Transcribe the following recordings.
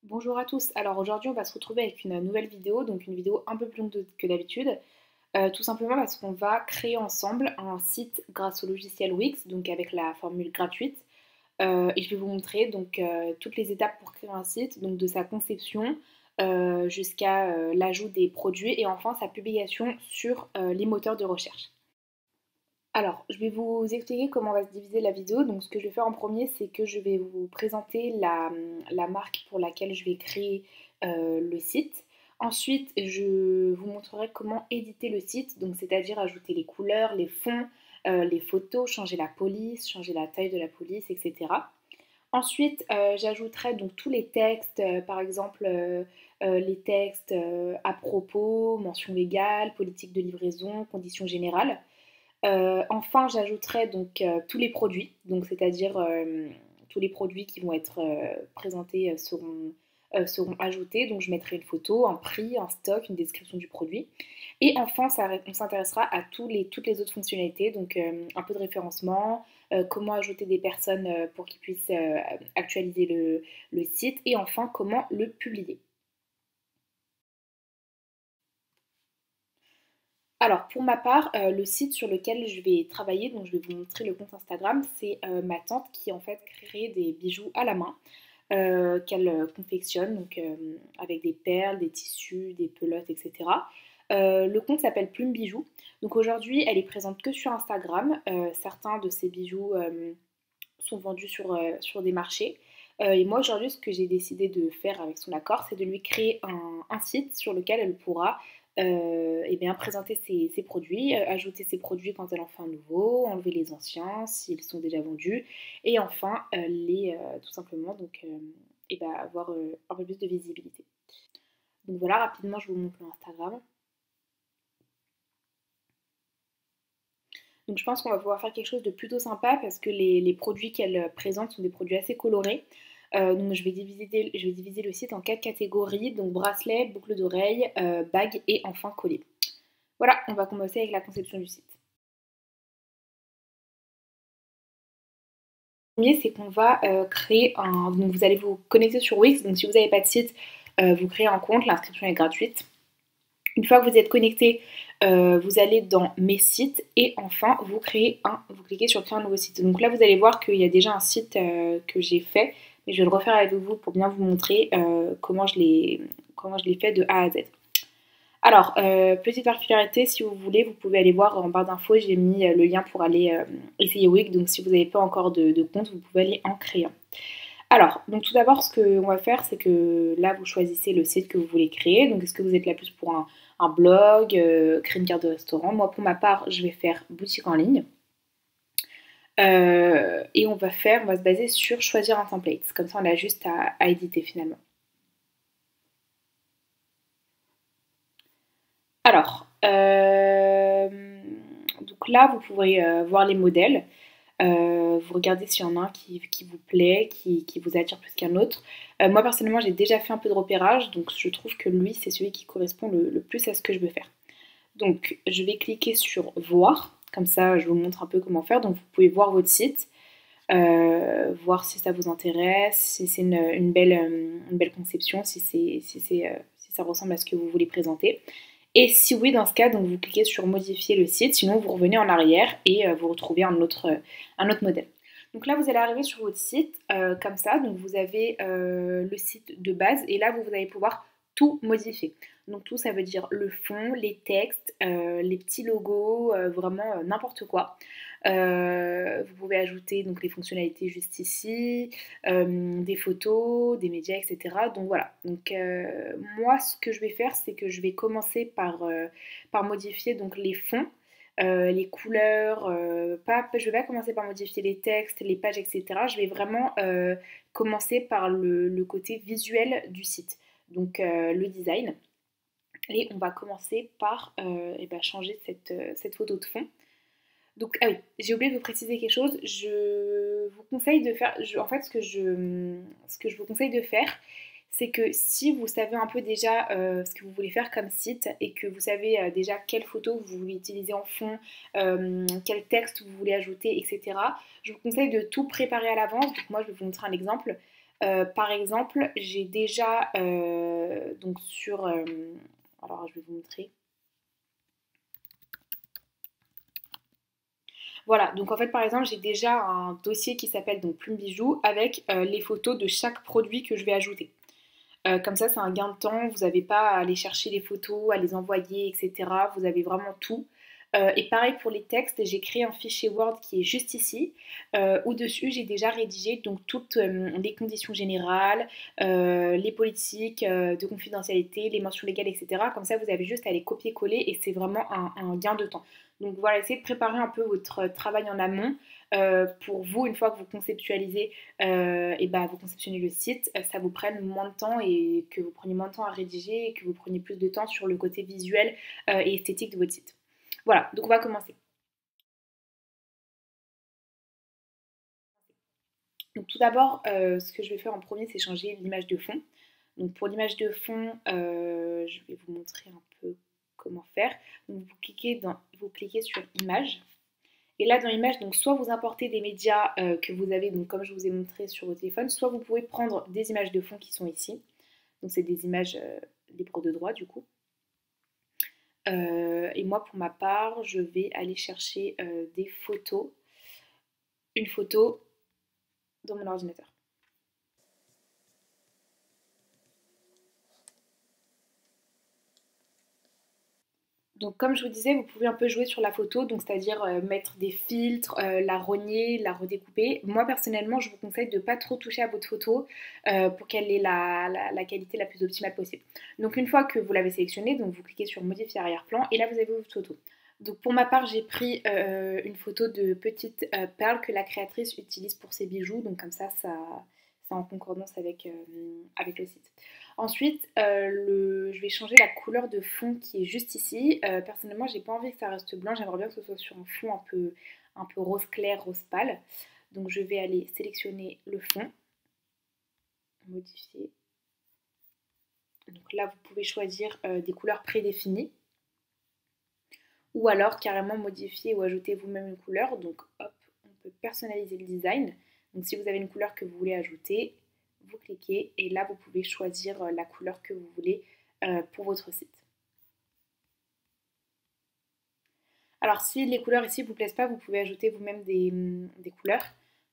Bonjour à tous, alors aujourd'hui on va se retrouver avec une nouvelle vidéo, donc une vidéo un peu plus longue que d'habitude, tout simplement parce qu'on va créer ensemble un site grâce au logiciel Wix, donc avec la formule gratuite, et je vais vous montrer donc toutes les étapes pour créer un site, donc de sa conception jusqu'à l'ajout des produits et enfin sa publication sur les moteurs de recherche. Alors, je vais vous expliquer comment va se diviser la vidéo. Donc, ce que je vais faire en premier, c'est que je vais vous présenter la marque pour laquelle je vais créer le site. Ensuite, je vous montrerai comment éditer le site, donc c'est-à-dire ajouter les couleurs, les fonds, les photos, changer la police, changer la taille de la police, etc. Ensuite, j'ajouterai donc tous les textes, par exemple les textes à propos, mention légale, politique de livraison, conditions générales. Enfin, j'ajouterai donc tous les produits, donc c'est-à-dire tous les produits qui vont être présentés seront ajoutés. Donc je mettrai une photo, un prix, un stock, une description du produit. Et enfin, on s'intéressera à toutes les autres fonctionnalités, donc un peu de référencement, comment ajouter des personnes pour qu'ils puissent actualiser le site, et enfin comment le publier. Alors pour ma part, le site sur lequel je vais travailler, donc je vais vous montrer le compte Instagram, c'est ma tante qui en fait crée des bijoux à la main, qu'elle confectionne, donc avec des perles, des tissus, des pelotes, etc. Le compte s'appelle Plume Bijoux. Donc aujourd'hui, elle est présente que sur Instagram. Certains de ses bijoux sont vendus sur des marchés. Et moi aujourd'hui, ce que j'ai décidé de faire avec son accord, c'est de lui créer un site sur lequel elle pourra eh bien, présenter ses produits, ajouter ses produits quand elle en fait un nouveau, enlever les anciens s'ils sont déjà vendus, et enfin tout simplement donc, eh ben, avoir un peu plus de visibilité. Donc voilà, rapidement je vous montre mon Instagram. Donc je pense qu'on va pouvoir faire quelque chose de plutôt sympa parce que les produits qu'elle présente sont des produits assez colorés. Donc je vais diviser le site en 4 catégories, donc bracelet, boucle d'oreille, bague et enfin collier. Voilà, on va commencer avec la conception du site. Le premier, c'est qu'on va créer un... Donc vous allez vous connecter sur Wix, donc si vous n'avez pas de site, vous créez un compte, l'inscription est gratuite. Une fois que vous êtes connecté, vous allez dans mes sites et enfin vous cliquez sur créer un nouveau site. Donc là vous allez voir qu'il y a déjà un site que j'ai fait, mais je vais le refaire avec vous pour bien vous montrer comment je l'ai fait de A à Z. Alors, petite particularité, si vous voulez, vous pouvez aller voir en barre d'infos, j'ai mis le lien pour aller essayer Wix. Donc si vous n'avez pas encore de compte, vous pouvez aller en créer un. Alors, donc tout d'abord, ce qu'on va faire, c'est que là, vous choisissez le site que vous voulez créer. Donc, est-ce que vous êtes là plus pour un blog, créer une carte de restaurant? Moi, pour ma part, je vais faire boutique en ligne. Et on va se baser sur choisir un template. Comme ça, on a juste à éditer finalement. Alors, donc là, vous pourrez voir les modèles. Vous regardez s'il y en a un qui vous plaît, qui vous attire plus qu'un autre. Moi personnellement j'ai déjà fait un peu de repérage, donc je trouve que lui c'est celui qui correspond le plus à ce que je veux faire. Donc je vais cliquer sur voir, comme ça je vous montre un peu comment faire. Donc vous pouvez voir votre site, voir si ça vous intéresse, si c'est une belle conception, si ça ressemble à ce que vous voulez présenter. Et si oui, dans ce cas, donc vous cliquez sur modifier le site, sinon vous revenez en arrière et vous retrouvez un autre modèle. Donc là, vous allez arriver sur votre site comme ça. Donc vous avez le site de base et là, vous allez pouvoir tout modifier. Donc tout, ça veut dire le fond, les textes, les petits logos, vraiment n'importe quoi. Vous pouvez ajouter donc les fonctionnalités juste ici, des photos, des médias, etc. Donc voilà. Donc moi, ce que je vais faire, c'est que je vais commencer par modifier donc les fonds. Les couleurs, je vais pas commencer par modifier les textes, les pages, etc. Je vais vraiment commencer par le côté visuel du site, donc le design. Et on va commencer par changer cette photo de fond. Donc, ah oui, j'ai oublié de vous préciser quelque chose. Je vous conseille de faire. En fait, ce que je vous conseille de faire, c'est que si vous savez un peu déjà ce que vous voulez faire comme site et que vous savez déjà quelle photo vous voulez utiliser en fond, quel texte vous voulez ajouter, etc., je vous conseille de tout préparer à l'avance. Donc, moi, je vais vous montrer un exemple. Par exemple, j'ai déjà donc sur... alors je vais vous montrer. Voilà, donc en fait par exemple j'ai déjà un dossier qui s'appelle donc Plume Bijoux avec les photos de chaque produit que je vais ajouter. Comme ça c'est un gain de temps, vous n'avez pas à aller chercher les photos, à les envoyer, etc. Vous avez vraiment tout. Et pareil pour les textes, j'ai créé un fichier Word qui est juste ici, où dessus j'ai déjà rédigé donc toutes les conditions générales, les politiques de confidentialité, les mentions légales, etc. Comme ça vous avez juste à les copier-coller et c'est vraiment un gain de temps. Donc voilà, essayez de préparer un peu votre travail en amont. Pour vous, une fois que vous conceptualisez, et bah, vous conceptionnez le site, ça vous prenne moins de temps et que vous preniez moins de temps à rédiger et que vous preniez plus de temps sur le côté visuel et esthétique de votre site. Voilà, donc on va commencer. Donc tout d'abord, ce que je vais faire en premier, c'est changer l'image de fond. Donc pour l'image de fond, je vais vous montrer un peu comment faire. Donc vous cliquez sur Image. Et là, dans Image, donc soit vous importez des médias que vous avez, donc comme je vous ai montré sur vos téléphones, soit vous pouvez prendre des images de fond qui sont ici. Donc c'est des images libres de droit du coup. Et moi, pour ma part, je vais aller chercher des photos, une photo dans mon ordinateur. Donc comme je vous disais, vous pouvez un peu jouer sur la photo, donc c'est-à-dire mettre des filtres, la rogner, la redécouper. Moi personnellement, je vous conseille de ne pas trop toucher à votre photo pour qu'elle ait la qualité la plus optimale possible. Donc une fois que vous l'avez sélectionnée, donc vous cliquez sur modifier arrière-plan et là vous avez votre photo. Donc pour ma part, j'ai pris une photo de petite perle que la créatrice utilise pour ses bijoux, donc comme ça, c'est en concordance avec le site. Ensuite, je vais changer la couleur de fond qui est juste ici. Personnellement, j'ai pas envie que ça reste blanc, j'aimerais bien que ce soit sur un fond un peu rose clair, rose pâle. Donc je vais aller sélectionner le fond, modifier. Donc là, vous pouvez choisir des couleurs prédéfinies ou alors carrément modifier ou ajouter vous-même une couleur. Donc hop, on peut personnaliser le design. Donc si vous avez une couleur que vous voulez ajouter, vous cliquez et là vous pouvez choisir la couleur que vous voulez pour votre site. Alors si les couleurs ici ne vous plaisent pas, vous pouvez ajouter vous-même des couleurs.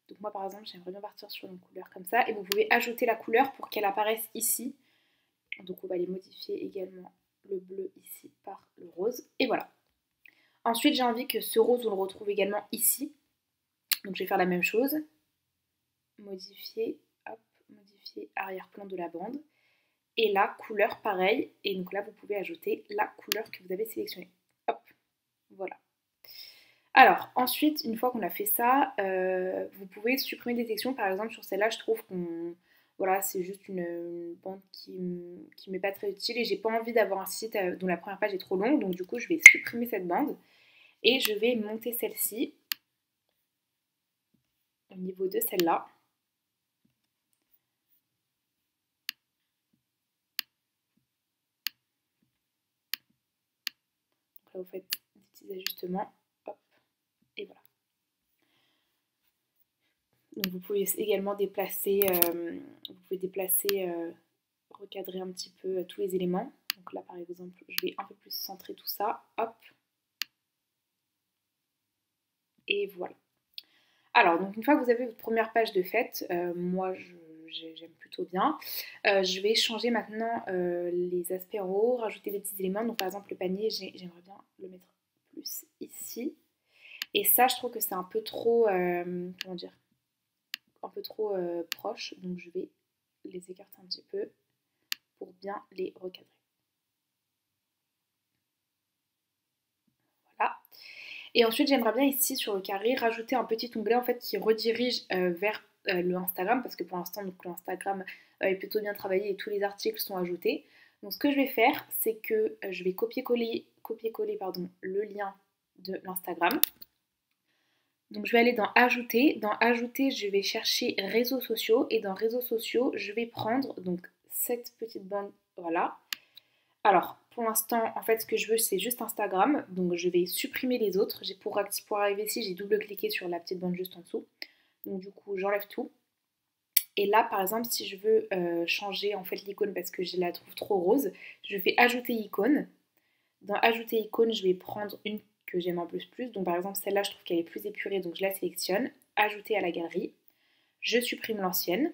Donc moi par exemple j'aimerais bien partir sur une couleur comme ça et vous pouvez ajouter la couleur pour qu'elle apparaisse ici. Donc on va aller modifier également le bleu ici par le rose et voilà. Ensuite j'ai envie que ce rose on le retrouve également ici. Donc je vais faire la même chose. Modifier, hop, modifier arrière-plan de la bande. Et la couleur pareil. Et donc là vous pouvez ajouter la couleur que vous avez sélectionnée. Hop, voilà. Alors, ensuite, une fois qu'on a fait ça, vous pouvez supprimer des sections. Par exemple, sur celle-là, je trouve qu'on... Voilà, c'est juste une bande qui m'est pas très utile et j'ai pas envie d'avoir un site dont la première page est trop longue. Donc du coup, je vais supprimer cette bande et je vais monter celle-ci au niveau de celle-là. Donc là, vous faites des petits ajustements. Hop, et voilà. Donc vous pouvez également déplacer, recadrer un petit peu tous les éléments. Donc là par exemple, je vais un peu plus centrer tout ça. Hop. Et voilà. Alors, donc une fois que vous avez votre première page de faite, moi j'aime plutôt bien. Je vais changer maintenant les aspects en haut, rajouter des petits éléments. Donc par exemple le panier, j'aimerais bien le mettre plus ici. Et ça, je trouve que c'est un peu trop, comment dire, un peu trop proche. Donc je vais les écarter un petit peu pour bien les recadrer. Voilà. Et ensuite, j'aimerais bien ici sur le carré rajouter un petit onglet en fait qui redirige vers le Instagram parce que pour l'instant donc le Instagram est plutôt bien travaillé et tous les articles sont ajoutés. Donc ce que je vais faire, c'est que je vais copier-coller pardon, le lien de l'Instagram. Donc je vais aller dans Ajouter. Dans Ajouter, je vais chercher Réseaux sociaux et dans Réseaux sociaux, je vais prendre donc cette petite bande, voilà. Alors, pour l'instant, en fait, ce que je veux, c'est juste Instagram. Donc, je vais supprimer les autres. Pour arriver ici, j'ai double-cliqué sur la petite bande juste en dessous. Donc, du coup, j'enlève tout. Et là, par exemple, si je veux changer en fait l'icône parce que je la trouve trop rose, je fais ajouter icône. Dans ajouter icône, je vais prendre une que j'aime en plus. Donc par exemple, celle-là, je trouve qu'elle est plus épurée, donc je la sélectionne. Ajouter à la galerie. Je supprime l'ancienne.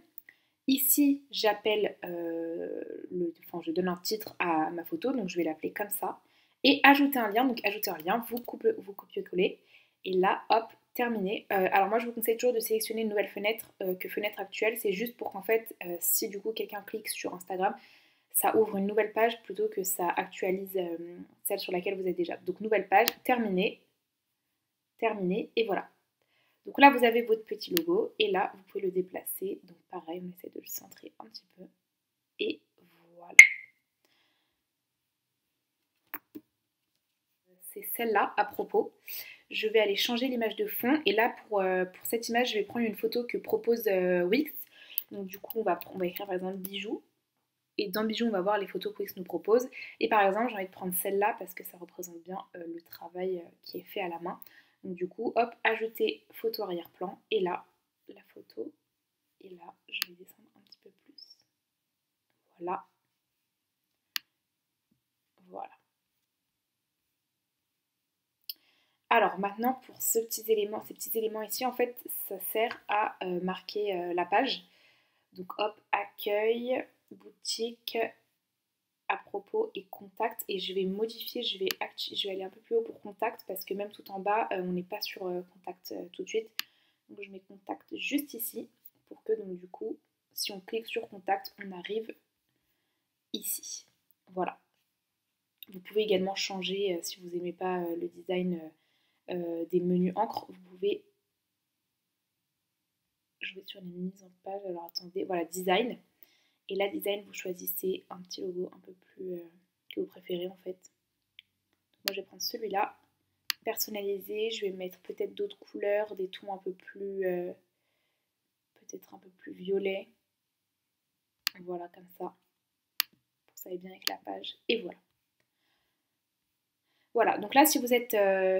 Ici, j'appelle, enfin, je donne un titre à ma photo, donc je vais l'appeler comme ça. Et ajouter un lien, donc ajouter un lien, vous copiez-coller. Et là, hop, terminé. Alors moi, je vous conseille toujours de sélectionner une nouvelle fenêtre que fenêtre actuelle. C'est juste pour qu'en fait, si du coup quelqu'un clique sur Instagram, ça ouvre une nouvelle page plutôt que ça actualise celle sur laquelle vous êtes déjà. Donc nouvelle page, terminé, terminé, et voilà. Donc là, vous avez votre petit logo et là, vous pouvez le déplacer. Donc pareil, on essaie de le centrer un petit peu. Et voilà. C'est celle-là à propos. Je vais aller changer l'image de fond. Et là, pour cette image, je vais prendre une photo que propose Wix. Donc du coup, on va écrire par exemple bijoux. Et dans bijoux, on va voir les photos que Wix nous propose. Et par exemple, j'ai envie de prendre celle-là parce que ça représente bien le travail qui est fait à la main. Donc du coup, hop, ajouter photo arrière-plan. Et là, la photo. Et là, je vais descendre un petit peu plus. Voilà. Voilà. Alors maintenant, pour ces petits éléments ici, en fait, ça sert à marquer la page. Donc hop, accueil, boutique, à propos et contact. Et je vais modifier, je vais aller un peu plus haut pour contact parce que même tout en bas, on n'est pas sur contact tout de suite. Donc je mets contact juste ici pour que donc du coup, si on clique sur contact, on arrive ici. Voilà. Vous pouvez également changer, si vous n'aimez pas le design des menus encre, vous pouvez jouer sur les mises en page. Alors attendez, voilà, design. Et là, design, vous choisissez un petit logo un peu plus que vous préférez en fait. Moi, je vais prendre celui-là. Personnaliser, je vais mettre peut-être d'autres couleurs, des tons un peu plus, peut-être un peu plus violet. Voilà, comme ça, pour que ça aille bien avec la page. Et voilà. Voilà, donc là, si vous êtes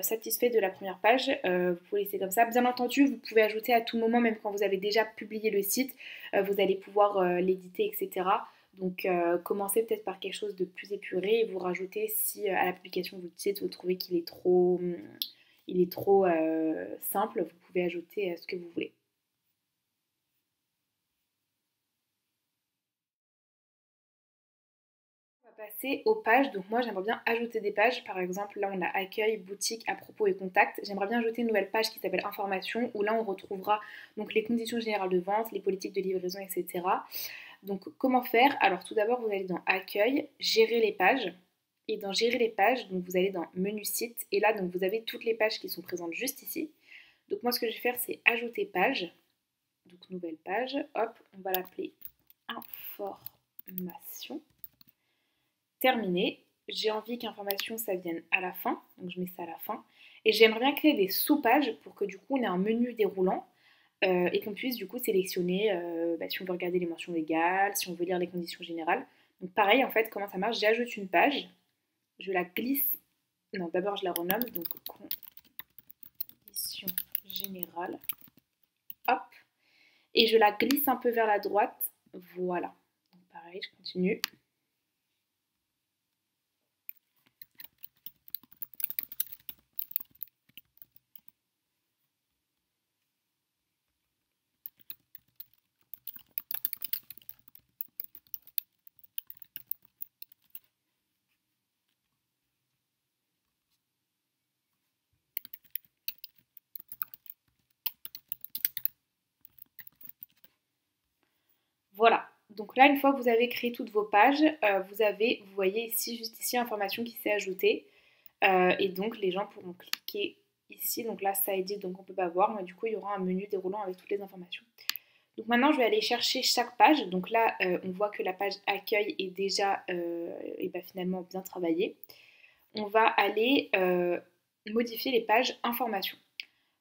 satisfait de la première page, vous pouvez laisser comme ça. Bien entendu, vous pouvez ajouter à tout moment, même quand vous avez déjà publié le site, vous allez pouvoir l'éditer, etc. Donc, commencez peut-être par quelque chose de plus épuré et vous rajoutez si à la publication de votre site, vous trouvez qu'il est trop simple, vous pouvez ajouter ce que vous voulez. On va passer aux pages. Donc moi j'aimerais bien ajouter des pages. Par exemple là on a accueil, boutique, à propos et contact. J'aimerais bien ajouter une nouvelle page qui s'appelle information où là on retrouvera donc les conditions générales de vente, les politiques de livraison, etc. Donc comment faire? Alors tout d'abord vous allez dans accueil, gérer les pages. Et dans gérer les pages, donc vous allez dans menu site et là donc vous avez toutes les pages qui sont présentes juste ici. Donc moi ce que je vais faire c'est ajouter page. Donc nouvelle page, hop, on va l'appeler information. Terminé. J'ai envie qu'information ça vienne à la fin, donc je mets ça à la fin. Et j'aimerais bien créer des sous-pages pour que du coup on ait un menu déroulant et qu'on puisse du coup sélectionner si on veut regarder les mentions légales, si on veut lire les conditions générales. Donc pareil en fait comment ça marche, j'ajoute une page, je la glisse, non d'abord je la renomme, donc conditions générales, hop, et je la glisse un peu vers la droite, voilà. Donc pareil, je continue. Voilà, donc là, une fois que vous avez créé toutes vos pages, vous voyez ici, juste ici, information qui s'est ajoutée. Et donc, les gens pourront cliquer ici. Donc là, ça edit, donc on ne peut pas voir. Mais du coup, il y aura un menu déroulant avec toutes les informations. Donc maintenant, je vais aller chercher chaque page. Donc là, on voit que la page accueil est déjà finalement bien travaillée. On va aller modifier les pages informations.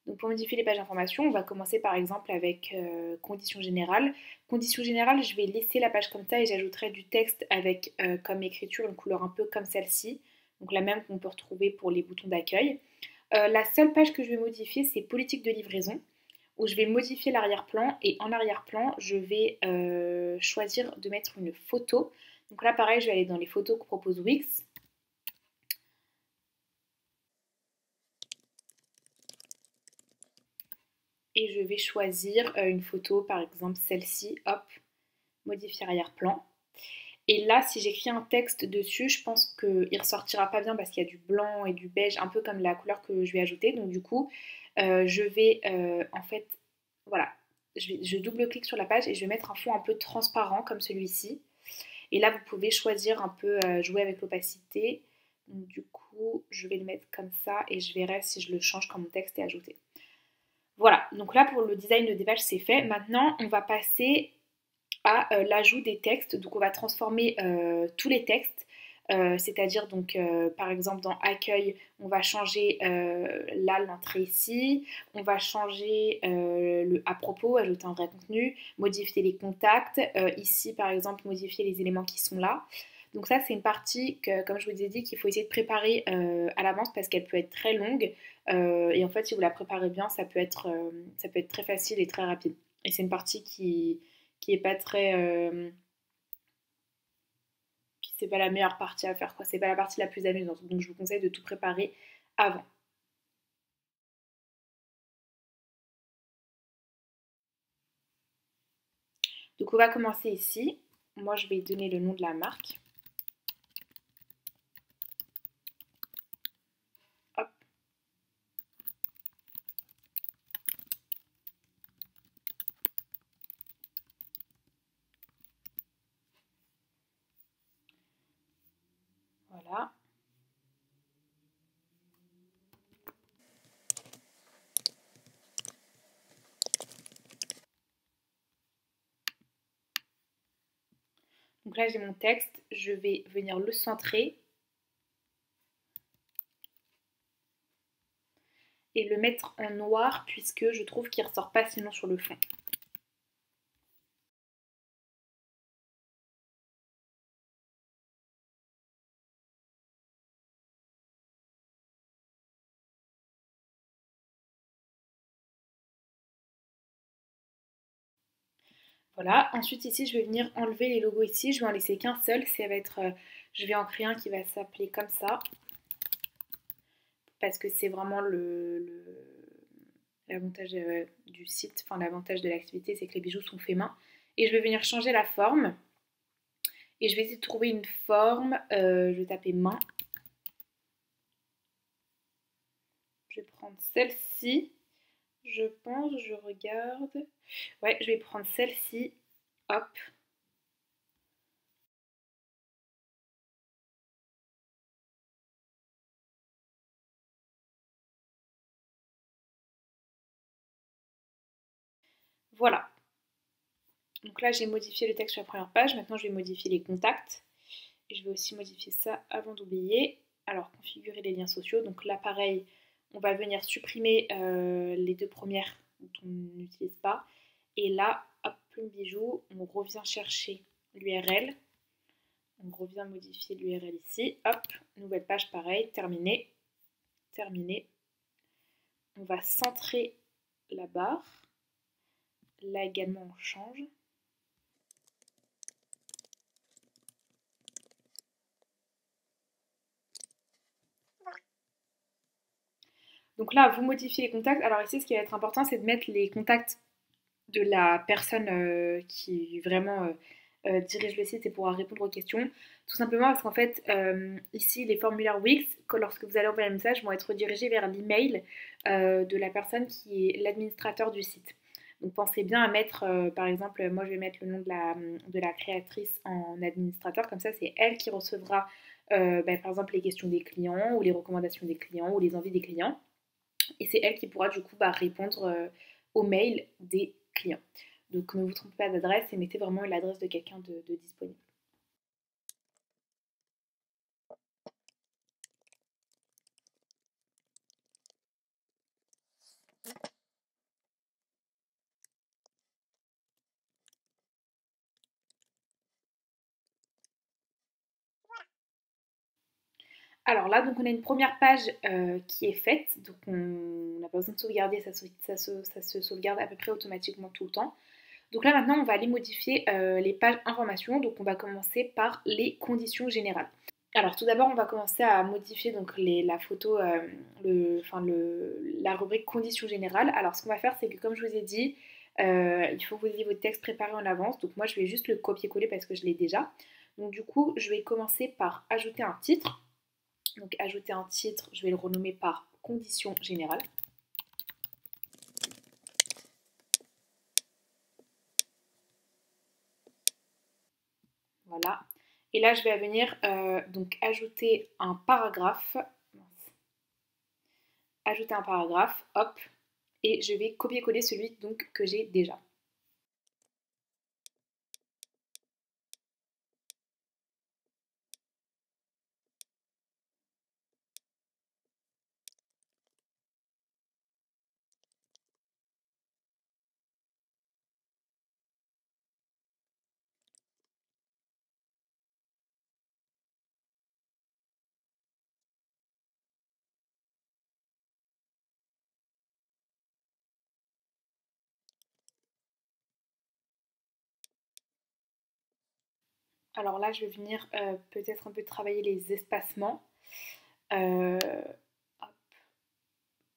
Donc pour modifier les pages d'information, on va commencer par exemple avec conditions générales. Conditions générales, je vais laisser la page comme ça et j'ajouterai du texte avec comme écriture une couleur un peu comme celle-ci. Donc la même qu'on peut retrouver pour les boutons d'accueil. La seule page que je vais modifier, c'est politique de livraison, où je vais modifier l'arrière-plan et en arrière-plan, je vais choisir de mettre une photo. Donc là, pareil, je vais aller dans les photos que propose Wix. Et je vais choisir une photo, par exemple celle-ci, hop, modifier arrière-plan. Et là, si j'écris un texte dessus, je pense qu'il ressortira pas bien parce qu'il y a du blanc et du beige, un peu comme la couleur que je vais ajouter. Donc du coup, je vais en fait, voilà, je double-clique sur la page et je vais mettre un fond un peu transparent comme celui-ci. Et là, vous pouvez choisir un peu, jouer avec l'opacité. Donc du coup, je vais le mettre comme ça et je verrai si je le change quand mon texte est ajouté. Voilà, donc là pour le design de page c'est fait. Maintenant, on va passer à l'ajout des textes. Donc on va transformer tous les textes, c'est-à-dire donc par exemple dans accueil, on va changer là l'entrée ici, on va changer le à propos, ajouter un vrai contenu, modifier les contacts, ici par exemple modifier les éléments qui sont là. Donc ça c'est une partie que, comme je vous ai dit, qu'il faut essayer de préparer à l'avance parce qu'elle peut être très longue et en fait si vous la préparez bien ça peut être très facile et très rapide. Et c'est une partie qui est pas très qui c'est pas la meilleure partie à faire quoi, c'est pas la partie la plus amusante. Donc je vous conseille de tout préparer avant. Donc on va commencer ici. Moi je vais donner le nom de la marque. Hop. Voilà. Donc là j'ai mon texte, je vais venir le centrer et le mettre en noir puisque je trouve qu'il ressort pas sinon sur le fond. Voilà, ensuite ici je vais venir enlever les logos ici, je vais en laisser qu'un seul, ça va être, je vais en créer un qui va s'appeler comme ça, parce que c'est vraiment l'avantage du site, enfin l'avantage de l'activité, c'est que les bijoux sont faits main. Et je vais venir changer la forme, et je vais essayer de trouver une forme, je vais taper main, je vais prendre celle-ci, je pense, je regarde, ouais, je vais prendre celle-ci, hop. Voilà, donc là j'ai modifié le texte sur la première page, maintenant je vais modifier les contacts. Et je vais aussi modifier ça avant d'oublier. Alors, configurer les liens sociaux. Donc là, pareil, on va venir supprimer les deux premières dont on n'utilise pas. Et là, hop, plume bijou, on revient chercher l'URL. On revient modifier l'URL ici. Hop, nouvelle page, pareil, terminé. Terminé. On va centrer la barre. Là également, on change. Donc là, vous modifiez les contacts. Alors ici, ce qui va être important, c'est de mettre les contacts de la personne qui vraiment dirige le site et pourra répondre aux questions. Tout simplement parce qu'en fait, ici, les formulaires Wix, lorsque vous allez envoyer un message, vont être redirigés vers l'email de la personne qui est l'administrateur du site. Donc pensez bien à mettre, par exemple, moi je vais mettre le nom de la créatrice en administrateur, comme ça c'est elle qui recevra par exemple les questions des clients ou les recommandations des clients ou les envies des clients. Et c'est elle qui pourra du coup répondre aux mails des clients. Donc ne vous trompez pas d'adresse et mettez vraiment l'adresse de quelqu'un de disponible. Alors là, donc on a une première page qui est faite. Donc on n'a pas besoin de sauvegarder, ça se sauvegarde à peu près automatiquement tout le temps. Donc là maintenant on va aller modifier les pages informations, donc on va commencer par les conditions générales. Alors tout d'abord on va commencer à modifier donc la photo, la rubrique conditions générales. Alors ce qu'on va faire c'est que comme je vous ai dit, il faut que vous ayez votre texte préparé en avance, donc moi je vais juste le copier-coller parce que je l'ai déjà. Donc du coup je vais commencer par ajouter un titre. Donc ajouter un titre, je vais le renommer par conditions générales. Voilà. Et là, je vais venir donc ajouter un paragraphe. Ajouter un paragraphe, hop, et je vais copier-coller celui donc que j'ai déjà. Alors là, je vais venir peut-être un peu travailler les espacements. Hop,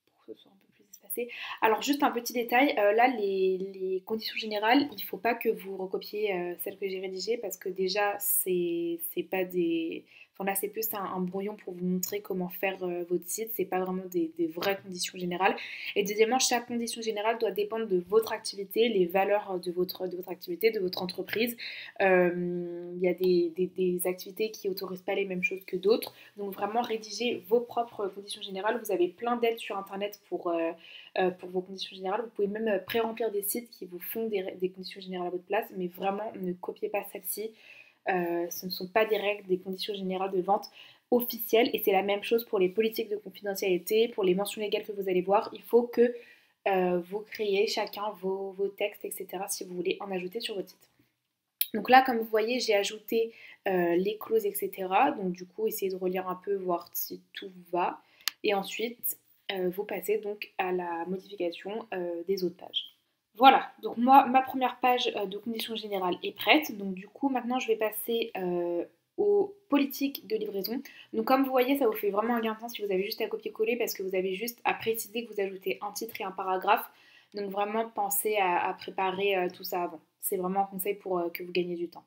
pour que ce soit un peu plus espacé. Alors juste un petit détail, là les conditions générales, il ne faut pas que vous recopiez celles que j'ai rédigées parce que déjà c'est pas des... Enfin là c'est plus un brouillon pour vous montrer comment faire votre site, c'est pas vraiment des vraies conditions générales. Et deuxièmement, chaque condition générale doit dépendre de votre activité, les valeurs de votre activité, de votre entreprise. Il y a des activités qui autorisent pas les mêmes choses que d'autres. Donc vraiment rédiger vos propres conditions générales. Vous avez plein d'aides sur internet pour vos conditions générales. Vous pouvez même pré-remplir des sites qui vous font des conditions générales à votre place, mais vraiment ne copiez pas celles-ci. Ce ne sont pas des règles, des conditions générales de vente officielles, et c'est la même chose pour les politiques de confidentialité, pour les mentions légales que vous allez voir. Il faut que vous créiez chacun vos textes, etc. si vous voulez en ajouter sur votre site. Donc là, comme vous voyez, j'ai ajouté les clauses, etc. Donc du coup, essayez de relire un peu, voir si tout va. Et ensuite, vous passez donc à la modification des autres pages. Voilà, donc moi, ma première page de conditions générales est prête. Donc du coup, maintenant, je vais passer aux politiques de livraison. Donc comme vous voyez, ça vous fait vraiment un gain de temps si vous avez juste à copier-coller parce que vous avez juste à préciser que vous ajoutez un titre et un paragraphe. Donc vraiment, pensez à préparer tout ça avant. C'est vraiment un conseil pour que vous gagniez du temps.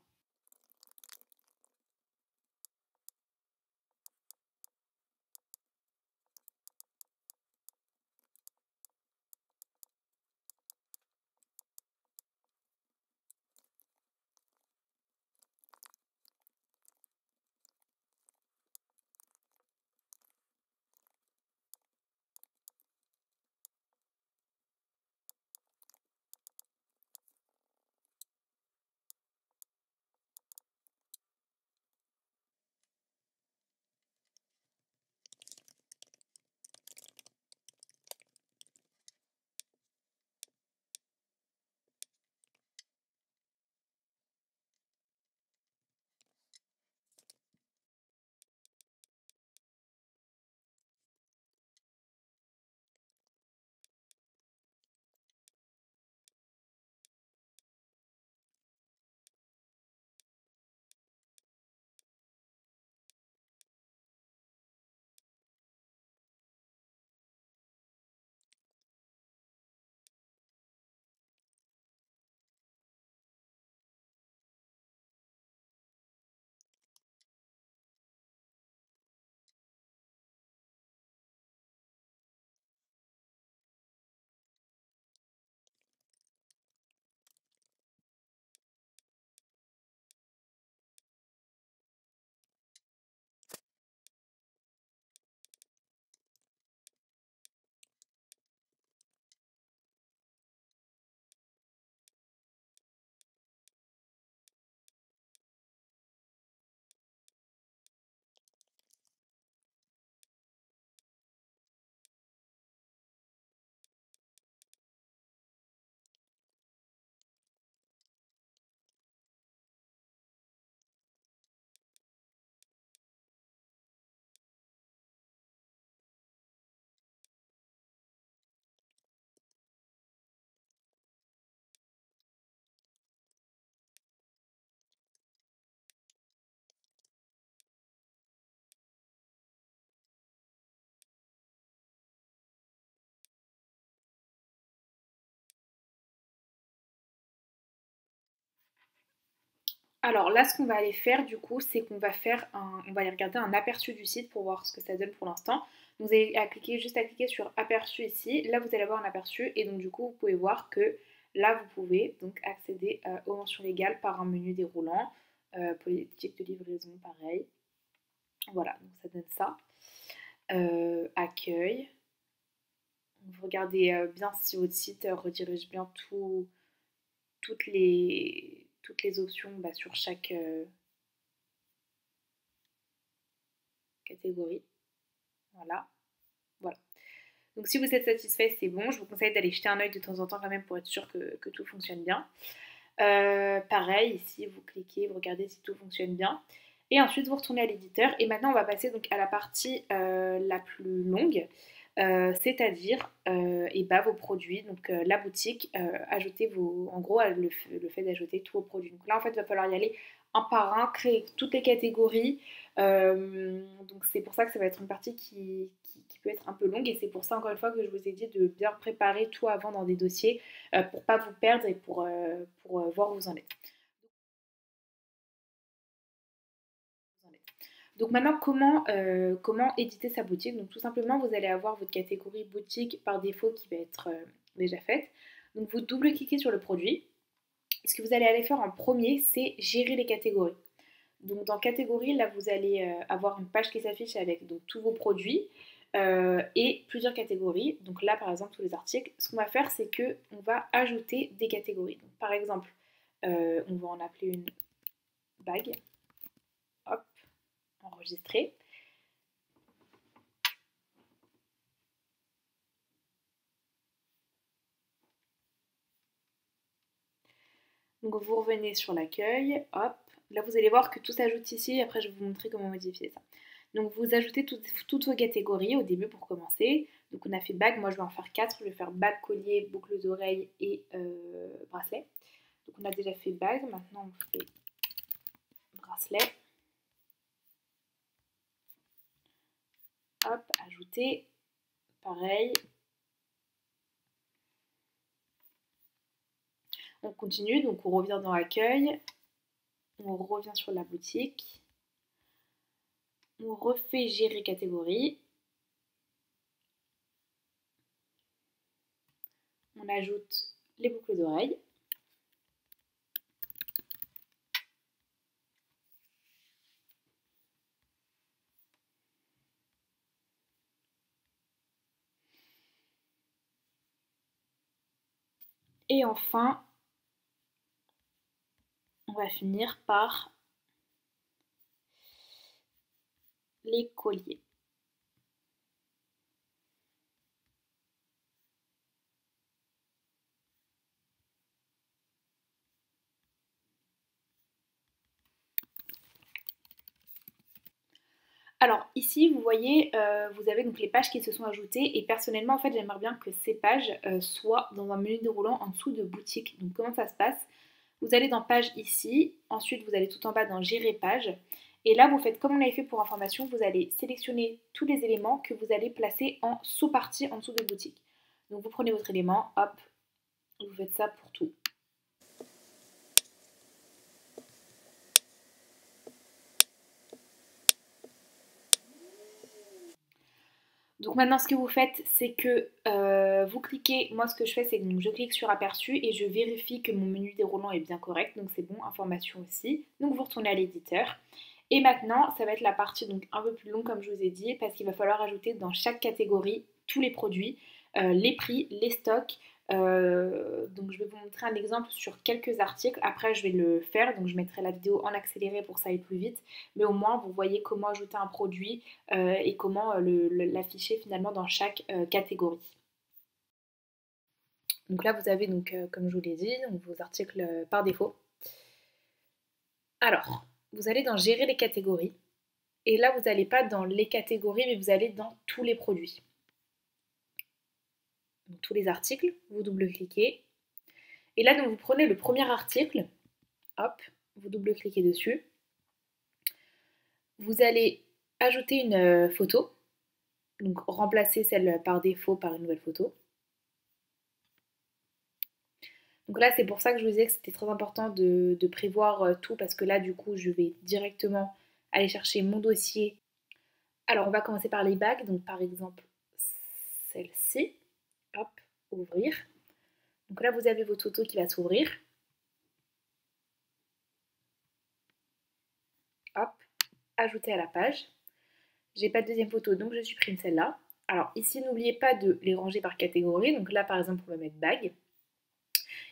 Alors là, ce qu'on va aller faire du coup, c'est qu'on va on va aller regarder un aperçu du site pour voir ce que ça donne pour l'instant. Vous avez juste à cliquer sur aperçu ici. Là, vous allez avoir un aperçu et donc du coup, vous pouvez voir que là, vous pouvez donc accéder aux mentions légales par un menu déroulant. Politique de livraison, pareil. Voilà, donc ça donne ça. Accueil. Vous regardez bien si votre site redirige bien toutes les options sur chaque catégorie. Voilà. Voilà. Donc si vous êtes satisfait, c'est bon. Je vous conseille d'aller jeter un œil de temps en temps quand même pour être sûr que tout fonctionne bien. Pareil, ici vous cliquez, vous regardez si tout fonctionne bien. Et ensuite vous retournez à l'éditeur. Et maintenant on va passer donc à la partie la plus longue. C'est-à-dire vos produits, donc la boutique, ajouter en gros le fait d'ajouter tous vos produits. Donc là en fait il va falloir y aller un par un, créer toutes les catégories. Donc c'est pour ça que ça va être une partie qui peut être un peu longue et c'est pour ça encore une fois que je vous ai dit de bien préparer tout avant dans des dossiers pour pas vous perdre et pour voir où vous en êtes. Donc maintenant, comment éditer sa boutique? Donc tout simplement, vous allez avoir votre catégorie boutique par défaut qui va être déjà faite. Donc vous double-cliquez sur le produit. Ce que vous allez aller faire en premier, c'est gérer les catégories. Donc dans catégorie, là vous allez avoir une page qui s'affiche avec donc, tous vos produits et plusieurs catégories. Donc là par exemple tous les articles. Ce qu'on va faire, c'est que on va ajouter des catégories. Donc, par exemple, on va en appeler une bague. Hop, enregistrer. Donc vous revenez sur l'accueil, hop. Là vous allez voir que tout s'ajoute ici, après je vais vous montrer comment modifier ça. Donc vous ajoutez toutes vos catégories au début pour commencer. Donc on a fait bague, moi je vais en faire 4, je vais faire bague, collier, boucle d'oreille et bracelet. Donc on a déjà fait bague, maintenant on fait bracelet. Hop, ajouter, pareil. On continue, donc on revient dans l'accueil, on revient sur la boutique, on refait gérer catégorie, on ajoute les boucles d'oreilles. Et enfin, on va finir par les colliers. Alors ici, vous voyez, vous avez donc les pages qui se sont ajoutées et personnellement, en fait, j'aimerais bien que ces pages soient dans un menu déroulant en dessous de boutique. Donc comment ça se passe? Vous allez dans page ici, ensuite vous allez tout en bas dans gérer page et là vous faites comme on avait fait pour information, vous allez sélectionner tous les éléments que vous allez placer en sous-partie en dessous de boutique. Donc vous prenez votre élément, hop, vous faites ça pour tout. Donc maintenant ce que vous faites c'est que vous cliquez, moi ce que je fais c'est que je clique sur aperçu et je vérifie que mon menu déroulant est bien correct, donc c'est bon, information aussi. Donc vous retournez à l'éditeur. Et maintenant ça va être la partie donc un peu plus longue comme je vous ai dit parce qu'il va falloir ajouter dans chaque catégorie tous les produits, les prix, les stocks. Donc je vais vous montrer un exemple sur quelques articles, après je vais le faire, donc je mettrai la vidéo en accéléré pour que ça aille plus vite, mais au moins vous voyez comment ajouter un produit et comment l'afficher finalement dans chaque catégorie. Donc là vous avez donc comme je vous l'ai dit, donc vos articles par défaut. Alors, vous allez dans gérer les catégories, et là vous n'allez pas dans les catégories, mais vous allez dans tous les produits. Donc, tous les articles, vous double-cliquez. Et là, donc, vous prenez le premier article, hop, vous double-cliquez dessus. Vous allez ajouter une photo, donc remplacer celle par défaut par une nouvelle photo. Donc là, c'est pour ça que je vous disais que c'était très important de prévoir tout parce que là, du coup, je vais directement aller chercher mon dossier. Alors, on va commencer par les bagues. Donc, par exemple, celle-ci. Hop, ouvrir. Donc là, vous avez votre photo qui va s'ouvrir. Hop, ajouter à la page. J'ai pas de deuxième photo, donc je supprime celle-là. Alors ici, n'oubliez pas de les ranger par catégorie. Donc là, par exemple, on va mettre bague.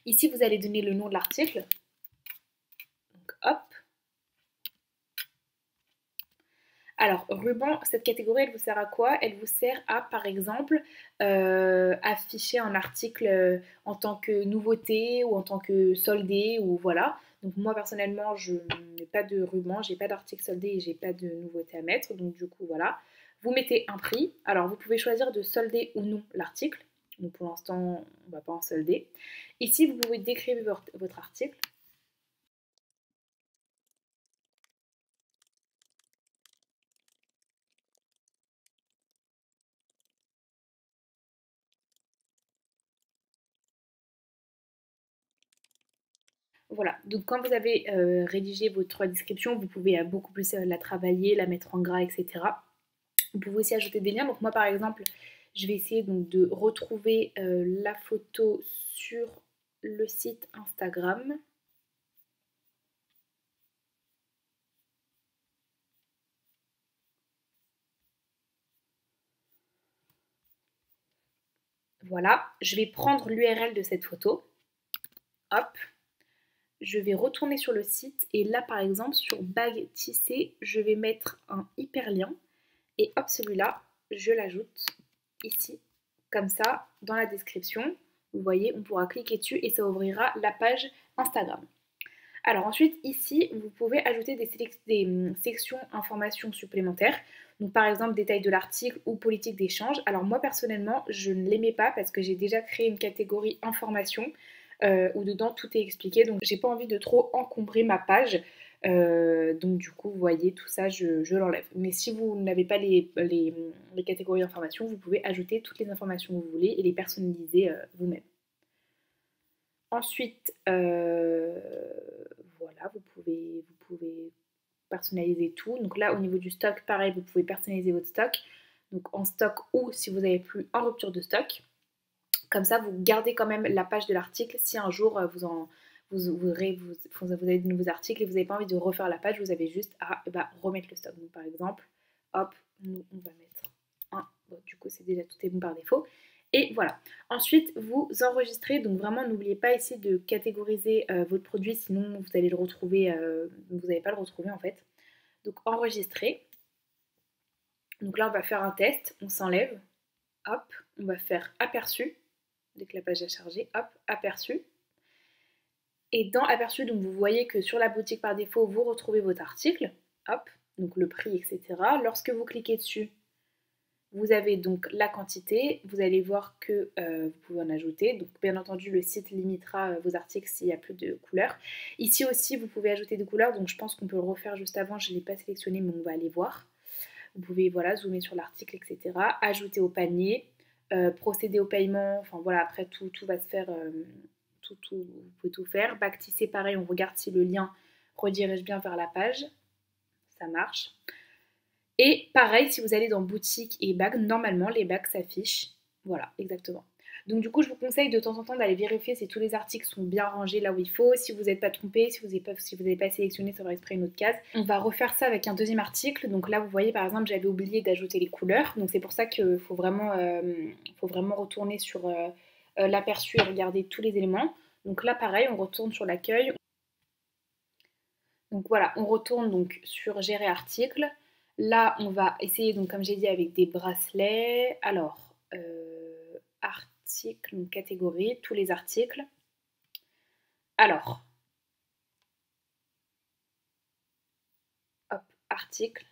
Ici, vous allez donner le nom de l'article. Donc hop. Alors, ruban, cette catégorie, elle vous sert à quoi? Elle vous sert à, par exemple, afficher un article en tant que nouveauté ou en tant que soldé ou voilà. Donc moi, personnellement, je n'ai pas de ruban, j'ai pas d'article soldé et j'ai pas de nouveauté à mettre. Donc du coup, voilà. Vous mettez un prix. Alors, vous pouvez choisir de solder ou non l'article. Donc pour l'instant, on ne va pas en solder. Ici, vous pouvez décrire votre article. Voilà, donc quand vous avez rédigé votre description, vous pouvez beaucoup plus la travailler, la mettre en gras, etc. Vous pouvez aussi ajouter des liens. Donc moi par exemple, je vais essayer donc de retrouver la photo sur le site Instagram. Voilà, je vais prendre l'URL de cette photo. Hop, je vais retourner sur le site et là par exemple sur bague tissée, je vais mettre un hyperlien et hop celui-là, je l'ajoute ici comme ça dans la description. Vous voyez, on pourra cliquer dessus et ça ouvrira la page Instagram. Alors ensuite ici, vous pouvez ajouter des sections informations supplémentaires. Donc par exemple détails de l'article ou politique d'échange. Alors moi personnellement, je ne l'aimais pas parce que j'ai déjà créé une catégorie information où dedans tout est expliqué. Donc j'ai pas envie de trop encombrer ma page. Donc du coup, vous voyez, tout ça, je l'enlève. Mais si vous n'avez pas les catégories d'information, vous pouvez ajouter toutes les informations que vous voulez et les personnaliser vous-même. Ensuite, voilà, vous pouvez personnaliser tout. Donc là, au niveau du stock, pareil, vous pouvez personnaliser votre stock. Donc en stock ou si vous n'avez plus en rupture de stock. Comme ça, vous gardez quand même la page de l'article. Si un jour vous avez de nouveaux articles et vous n'avez pas envie de refaire la page, vous avez juste à remettre le stock. Donc par exemple, hop, nous on va mettre un. Bon, du coup, c'est déjà tout est bon par défaut. Et voilà. Ensuite, vous enregistrez. Donc vraiment, n'oubliez pas ici de catégoriser votre produit, sinon vous allez le retrouver, vous n'allez pas le retrouver en fait. Donc enregistrer. Donc là, on va faire un test. On s'enlève. Hop, on va faire aperçu. Dès que la page est chargée, hop, aperçu. Et dans aperçu, donc vous voyez que sur la boutique par défaut, vous retrouvez votre article. Hop, donc le prix, etc. Lorsque vous cliquez dessus, vous avez donc la quantité. Vous allez voir que vous pouvez en ajouter. Donc bien entendu, le site limitera vos articles s'il n'y a plus de couleurs. Ici aussi, vous pouvez ajouter des couleurs. Donc je pense qu'on peut le refaire juste avant. Je ne l'ai pas sélectionné, mais on va aller voir. Vous pouvez voilà, zoomer sur l'article, etc. Ajouter au panier, procéder au paiement. Enfin voilà, après tout va se faire. Vous pouvez tout faire. Backtisser, pareil, on regarde si le lien redirige bien vers la page. Ça marche. Et pareil, si vous allez dans boutique et bagues, normalement les bagues s'affichent. Voilà, exactement. Donc du coup, je vous conseille de temps en temps d'aller vérifier si tous les articles sont bien rangés là où il faut. Si vous n'êtes pas trompé, si vous n'avez pas sélectionné, ça va exprès une autre case. On va refaire ça avec un deuxième article. Donc là, vous voyez par exemple, j'avais oublié d'ajouter les couleurs. Donc c'est pour ça qu'il faut vraiment retourner sur l'aperçu et regarder tous les éléments. Donc là, pareil, on retourne sur l'accueil. Donc voilà, on retourne donc sur gérer article. Là, on va essayer, donc comme j'ai dit, avec des bracelets. Alors, article, donc catégorie, tous les articles. Alors, hop, article.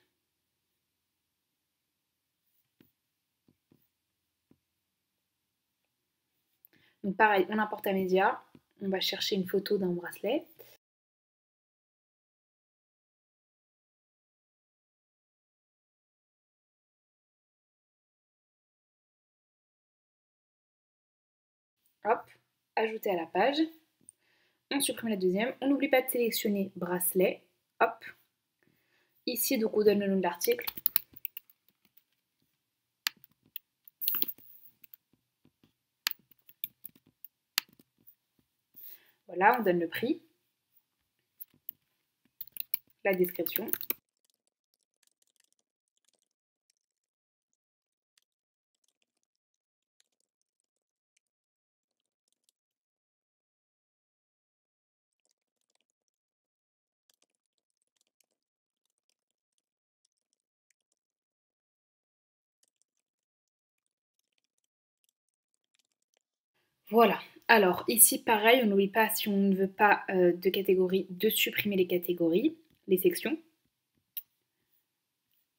Donc pareil, on importe à média. On va chercher une photo d'un bracelet. Hop, ajouter à la page. On supprime la deuxième. On n'oublie pas de sélectionner bracelet. Hop. Ici, donc, on donne le nom de l'article. Voilà, on donne le prix, la description. Voilà. Alors ici, pareil, on n'oublie pas, si on ne veut pas de catégorie, de supprimer les catégories, les sections.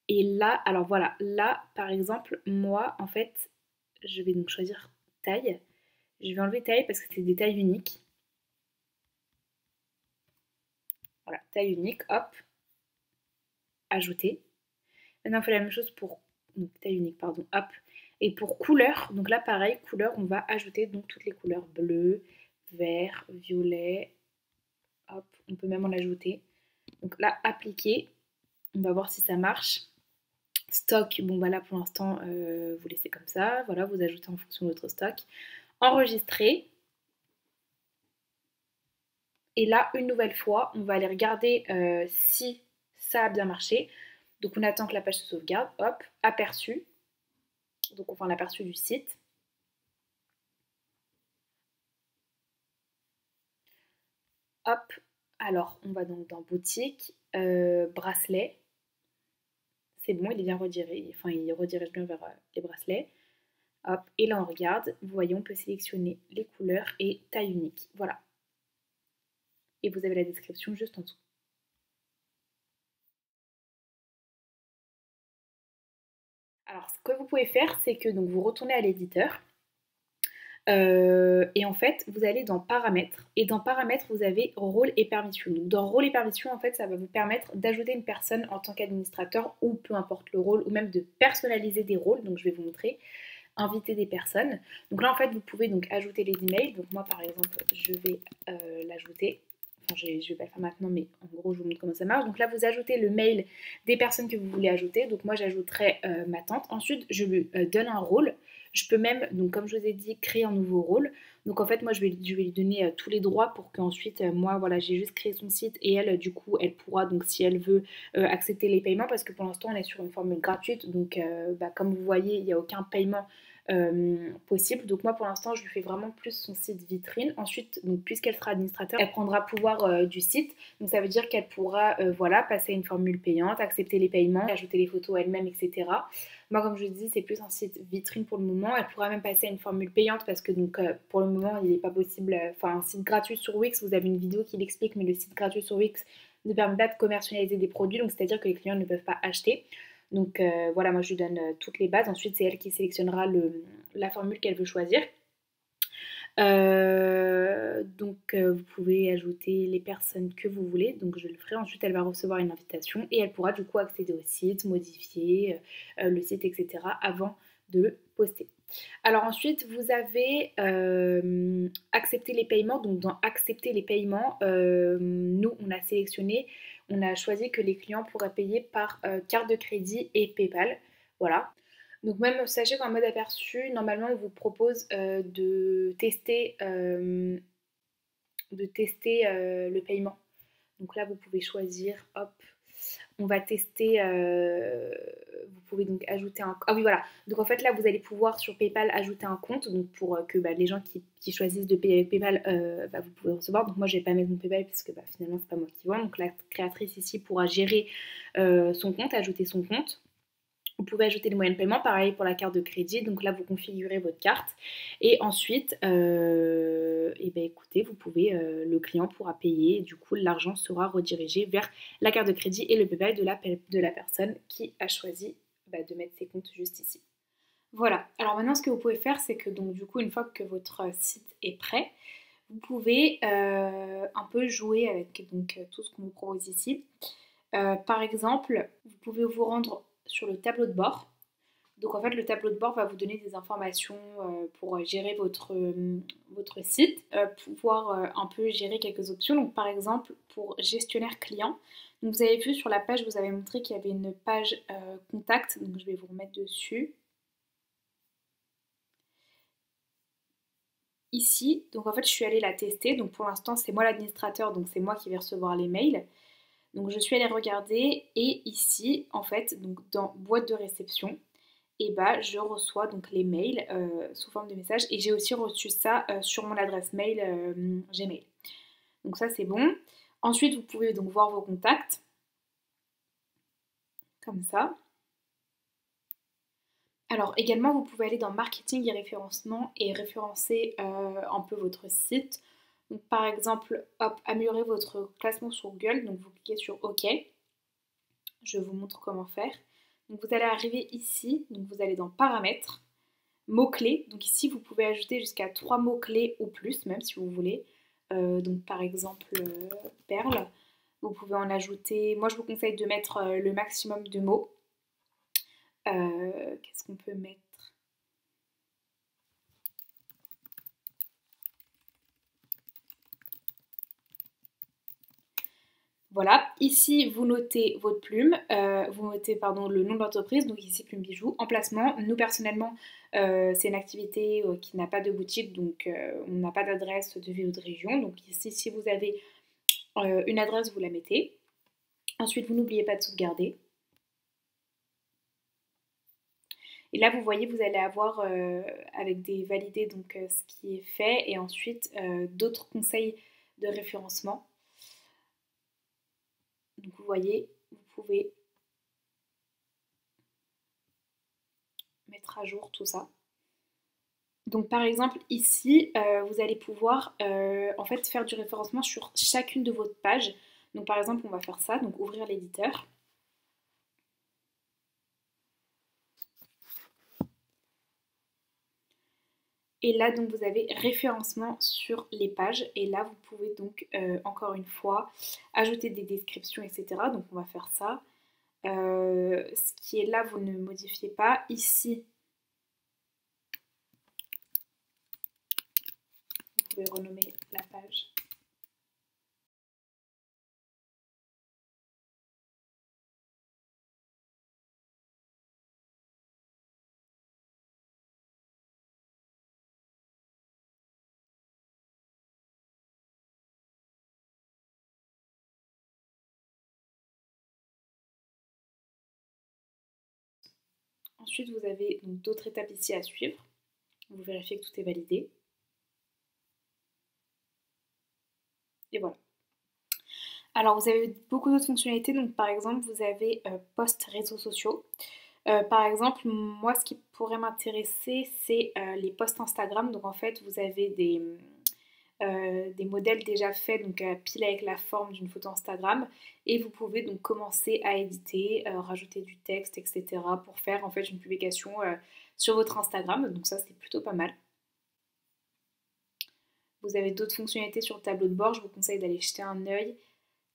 Et là, alors voilà, là, par exemple, moi, en fait, je vais donc choisir taille. Je vais enlever taille parce que c'est des tailles uniques. Voilà, taille unique, hop, ajouter. Maintenant, on fait la même chose pour donc, taille unique, pardon, hop. Et pour couleur, donc là, pareil, couleur, on va ajouter donc toutes les couleurs bleu, vert, violet, hop, on peut même en ajouter. Donc là, appliquer, on va voir si ça marche. Stock, bon bah là pour l'instant, vous laissez comme ça, voilà, vous ajoutez en fonction de votre stock. Enregistrer. Et là, une nouvelle fois, on va aller regarder si ça a bien marché. Donc on attend que la page se sauvegarde, hop, aperçu. Donc on fait un aperçu du site. Hop, alors on va donc dans boutique, bracelet. C'est bon, il est bien redirigé, enfin il redirige bien vers les bracelets. Hop, et là on regarde, vous voyez, on peut sélectionner les couleurs et taille unique. Voilà. Et vous avez la description juste en dessous. Alors, ce que vous pouvez faire, c'est que donc, vous retournez à l'éditeur. Et en fait, vous allez dans paramètres. Et dans paramètres, vous avez rôle et permission. Donc, dans rôle et permission, en fait, ça va vous permettre d'ajouter une personne en tant qu'administrateur ou peu importe le rôle, ou même de personnaliser des rôles. Donc, je vais vous montrer. Inviter des personnes. Donc là, en fait, vous pouvez donc ajouter les emails. Donc moi, par exemple, je vais l'ajouter. Enfin, je vais pas le faire maintenant, mais en gros, je vous montre comment ça marche. Donc là, vous ajoutez le mail des personnes que vous voulez ajouter. Donc moi, j'ajouterai ma tante. Ensuite, je lui donne un rôle. Je peux même, donc comme je vous ai dit, créer un nouveau rôle. Donc en fait, moi, je vais lui donner tous les droits pour qu'ensuite, moi, voilà, j'ai juste créé son site et elle, du coup, elle pourra, donc si elle veut, accepter les paiements parce que pour l'instant, on est sur une formule gratuite. Donc, comme vous voyez, il n'y a aucun paiement possible. Donc moi pour l'instant je lui fais vraiment plus son site vitrine. Ensuite, donc puisqu'elle sera administrateur, elle prendra pouvoir du site. Donc ça veut dire qu'elle pourra voilà, passer à une formule payante, accepter les paiements, ajouter les photos elle-même, etc. Moi comme je vous dis, c'est plus un site vitrine pour le moment. Elle pourra même passer à une formule payante parce que donc pour le moment il n'est pas possible. Enfin un site gratuit sur Wix, vous avez une vidéo qui l'explique, mais le site gratuit sur Wix ne permet pas de commercialiser des produits, donc c'est-à-dire que les clients ne peuvent pas acheter. Donc voilà, moi je lui donne toutes les bases. Ensuite, c'est elle qui sélectionnera la formule qu'elle veut choisir. Vous pouvez ajouter les personnes que vous voulez. Donc je le ferai. Ensuite, elle va recevoir une invitation et elle pourra du coup accéder au site, modifier le site, etc. avant de poster. Alors ensuite, vous avez accepté les paiements. Donc dans accepter les paiements, nous, on a sélectionné, on a choisi que les clients pourraient payer par carte de crédit et PayPal. Voilà. Donc même, sachez qu'en mode aperçu, normalement, on vous propose de tester le paiement. Donc là, vous pouvez choisir, hop, on va tester, vous pouvez donc ajouter un... Ah oui, voilà. Donc en fait, là, vous allez pouvoir sur PayPal ajouter un compte, donc pour que les gens qui choisissent de payer avec PayPal, vous pouvez recevoir. Donc moi, je vais pas mettre mon PayPal parce que finalement, c'est pas moi qui vends. Donc la créatrice ici pourra gérer son compte, ajouter son compte. Vous pouvez ajouter les moyens de paiement, pareil pour la carte de crédit. Donc là, vous configurez votre carte. Et ensuite, écoutez, vous pouvez, le client pourra payer. Et du coup, l'argent sera redirigé vers la carte de crédit et le PayPal de la personne qui a choisi de mettre ses comptes juste ici. Voilà. Alors maintenant, ce que vous pouvez faire, c'est que donc du coup, une fois que votre site est prêt, vous pouvez un peu jouer avec donc, tout ce qu'on vous propose ici. Par exemple, vous pouvez vous rendre sur le tableau de bord. Donc en fait, le tableau de bord va vous donner des informations pour gérer votre site, pouvoir un peu gérer quelques options. Donc par exemple, pour gestionnaire client, donc vous avez vu sur la page, vous avez montré qu'il y avait une page contact, donc je vais vous remettre dessus. Ici, donc en fait, je suis allée la tester. Donc pour l'instant, c'est moi l'administrateur, donc c'est moi qui vais recevoir les mails. Donc je suis allée regarder et ici, en fait, donc dans boîte de réception, et bah je reçois donc les mails sous forme de message et j'ai aussi reçu ça sur mon adresse mail Gmail. Donc ça c'est bon. Ensuite, vous pouvez donc voir vos contacts comme ça. Alors également, vous pouvez aller dans marketing et référencement et référencer un peu votre site. Donc par exemple, hop, améliorer votre classement sur Google. Donc vous cliquez sur OK. Je vous montre comment faire. Donc vous allez arriver ici, donc vous allez dans paramètres, mots-clés. Donc ici vous pouvez ajouter jusqu'à 3 mots-clés ou plus, même si vous voulez. Donc par exemple perle. Vous pouvez en ajouter. Moi je vous conseille de mettre le maximum de mots. Qu'est-ce qu'on peut mettre? Voilà, ici vous notez votre plume, vous notez pardon, le nom de l'entreprise, donc ici Plume Bijou, emplacement. Nous personnellement, c'est une activité qui n'a pas de boutique, donc on n'a pas d'adresse de ville ou de région. Donc ici, si vous avez une adresse, vous la mettez. Ensuite, vous n'oubliez pas de sauvegarder. Et là, vous voyez, vous allez avoir avec des validés donc ce qui est fait et ensuite d'autres conseils de référencement. Donc vous voyez, vous pouvez mettre à jour tout ça. Donc par exemple ici, vous allez pouvoir en fait faire du référencement sur chacune de vos pages. Donc par exemple, on va faire ça, donc ouvrir l'éditeur. Et là donc vous avez référencement sur les pages et là vous pouvez donc encore une fois ajouter des descriptions etc. Donc on va faire ça. Ce qui est là vous ne modifiez pas. Ici vous pouvez renommer la page. Ensuite vous avez donc d'autres étapes ici à suivre. Vous vérifiez que tout est validé. Et voilà. Alors vous avez beaucoup d'autres fonctionnalités, donc par exemple vous avez post réseaux sociaux. Par exemple, moi ce qui pourrait m'intéresser c'est les posts Instagram. Donc en fait vous avez des modèles déjà faits, donc pile avec la forme d'une photo Instagram. Et vous pouvez donc commencer à éditer, rajouter du texte, etc. pour faire en fait une publication sur votre Instagram. Donc ça c'est plutôt pas mal. Vous avez d'autres fonctionnalités sur le tableau de bord, je vous conseille d'aller jeter un œil.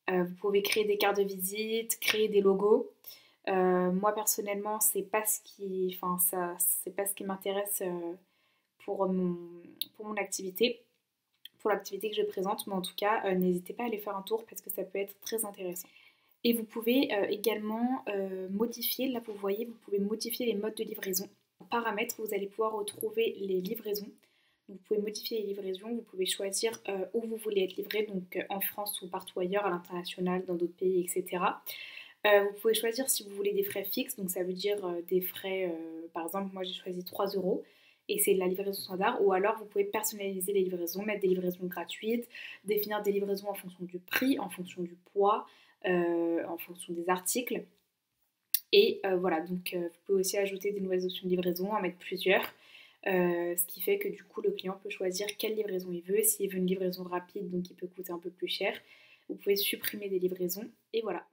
Vous pouvez créer des cartes de visite, créer des logos. Moi personnellement, c'est pas ce qui, enfin ça, c'est pas ce qui m'intéresse pour mon activité, pour l'activité que je présente. Mais en tout cas, n'hésitez pas à aller faire un tour parce que ça peut être très intéressant. Et vous pouvez également modifier. Là, vous voyez, vous pouvez modifier les modes de livraison. En paramètres, vous allez pouvoir retrouver les livraisons. Vous pouvez modifier les livraisons, vous pouvez choisir où vous voulez être livré, donc en France ou partout ailleurs, à l'international, dans d'autres pays, etc. Vous pouvez choisir si vous voulez des frais fixes, donc ça veut dire des frais, par exemple, moi j'ai choisi 3 euros et c'est la livraison standard, ou alors vous pouvez personnaliser les livraisons, mettre des livraisons gratuites, définir des livraisons en fonction du prix, en fonction du poids, en fonction des articles. Et voilà, donc vous pouvez aussi ajouter des nouvelles options de livraison, en mettre plusieurs. Ce qui fait que du coup le client peut choisir quelle livraison il veut. S'il veut une livraison rapide, donc il peut coûter un peu plus cher, vous pouvez supprimer des livraisons et voilà.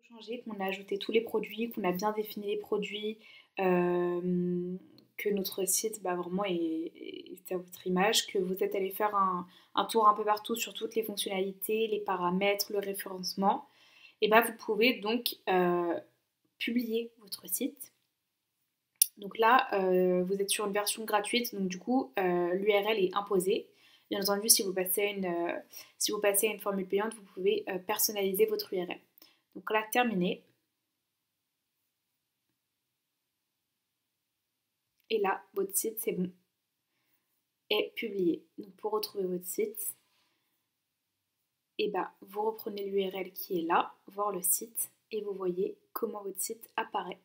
Changer, qu'on a ajouté tous les produits, qu'on a bien défini les produits, que notre site bah, vraiment est à votre image, que vous êtes allé faire un tour un peu partout sur toutes les fonctionnalités, les paramètres, le référencement, et bah, vous pouvez donc publier votre site. Donc là, vous êtes sur une version gratuite, donc du coup, l'URL est imposée. Bien entendu, si vous passez à une formule payante, vous pouvez personnaliser votre URL. Donc là, terminé. Et là, votre site, c'est bon, est publié. Donc pour retrouver votre site, et ben, vous reprenez l'URL qui est là, voir le site, et vous voyez comment votre site apparaît.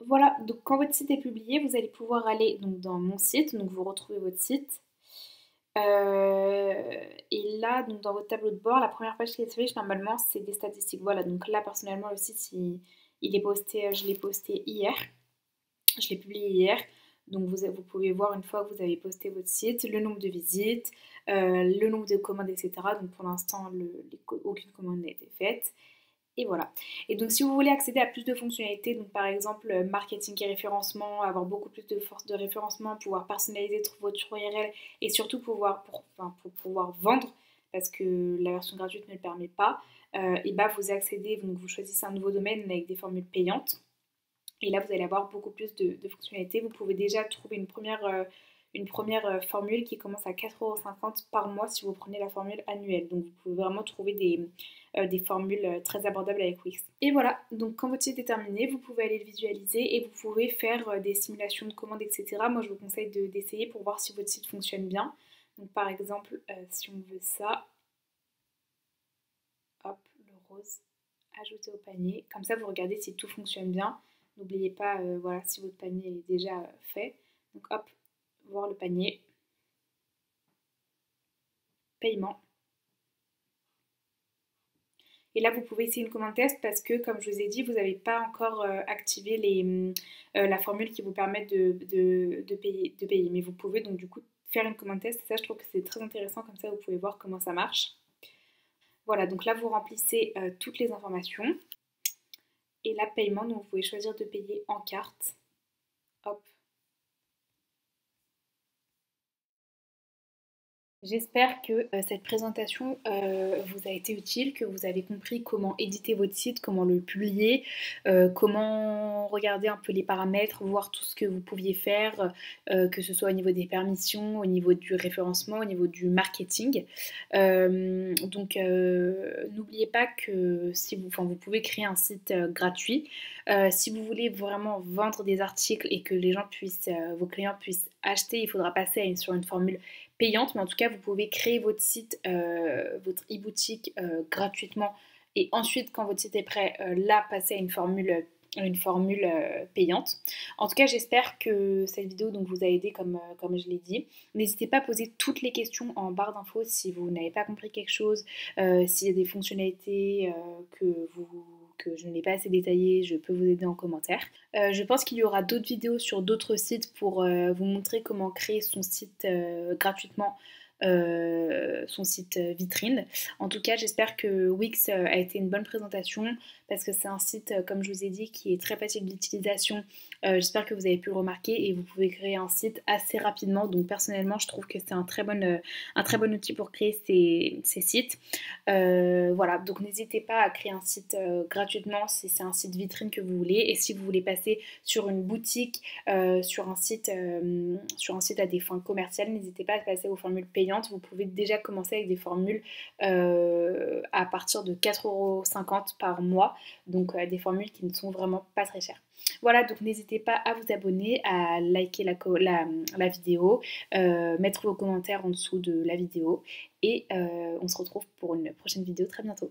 Voilà, donc quand votre site est publié, vous allez pouvoir aller donc, dans mon site, donc vous retrouvez votre site. Et là, donc dans votre tableau de bord, la première page qui s'affiche normalement, c'est des statistiques. Voilà, donc là personnellement, le site, il est posté, je l'ai posté hier, je l'ai publié hier. Donc vous pouvez voir une fois que vous avez posté votre site, le nombre de visites, le nombre de commandes, etc. Donc pour l'instant, aucune commande n'a été faite. Et voilà. Et donc si vous voulez accéder à plus de fonctionnalités, donc par exemple marketing et référencement, avoir beaucoup plus de force de référencement, pouvoir personnaliser votre URL et surtout pour pouvoir vendre, parce que la version gratuite ne le permet pas, et bah vous accédez, donc vous choisissez un nouveau domaine avec des formules payantes. Et là, vous allez avoir beaucoup plus de fonctionnalités. Vous pouvez déjà trouver une première formule qui commence à 4,50 € par mois si vous prenez la formule annuelle. Donc, vous pouvez vraiment trouver des formules très abordables avec Wix. Et voilà, donc quand votre site est terminé, vous pouvez aller le visualiser et vous pouvez faire des simulations de commandes, etc. Moi, je vous conseille d'essayer pour voir si votre site fonctionne bien. Donc, par exemple, si on veut ça, hop, le rose, ajouter au panier. Comme ça, vous regardez si tout fonctionne bien. N'oubliez pas, voilà, si votre panier est déjà fait. Donc hop, voir le panier. Paiement. Et là, vous pouvez essayer une commande test parce que, comme je vous ai dit, vous n'avez pas encore activé la formule qui vous permet de payer. Mais vous pouvez donc du coup faire une commande test. Et ça, je trouve que c'est très intéressant. Comme ça, vous pouvez voir comment ça marche. Voilà, donc là, vous remplissez toutes les informations. Et là, paiement, donc vous pouvez choisir de payer en carte. Hop. J'espère que cette présentation vous a été utile, que vous avez compris comment éditer votre site, comment le publier, comment regarder un peu les paramètres, voir tout ce que vous pouviez faire, que ce soit au niveau des permissions, au niveau du référencement, au niveau du marketing. Donc n'oubliez pas que si vous pouvez créer un site gratuit. Si vous voulez vraiment vendre des articles et que les gens vos clients puissent acheter, il faudra passer sur une formule payante, mais en tout cas, vous pouvez créer votre site, votre e-boutique gratuitement et ensuite, quand votre site est prêt, là, passer à une formule payante. En tout cas, j'espère que cette vidéo donc, vous a aidé comme je l'ai dit. N'hésitez pas à poser toutes les questions en barre d'infos si vous n'avez pas compris quelque chose, s'il y a des fonctionnalités que je n'ai pas assez détaillées, je peux vous aider en commentaire. Je pense qu'il y aura d'autres vidéos sur d'autres sites pour vous montrer comment créer son site gratuitement, son site vitrine. En tout cas, j'espère que Wix a été une bonne présentation parce que c'est un site, comme je vous ai dit, qui est très facile d'utilisation. J'espère que vous avez pu le remarquer et vous pouvez créer un site assez rapidement. Donc personnellement, je trouve que c'est un très bon outil pour créer ces sites. Voilà, donc n'hésitez pas à créer un site gratuitement si c'est un site vitrine que vous voulez. Et si vous voulez passer sur une boutique, sur un site à des fins commerciales, n'hésitez pas à passer aux formules payantes. Vous pouvez déjà commencer avec des formules à partir de 4,50 € par mois, donc des formules qui ne sont vraiment pas très chères. Voilà, donc n'hésitez pas à vous abonner, à liker la vidéo, mettre vos commentaires en dessous de la vidéo et on se retrouve pour une prochaine vidéo très bientôt.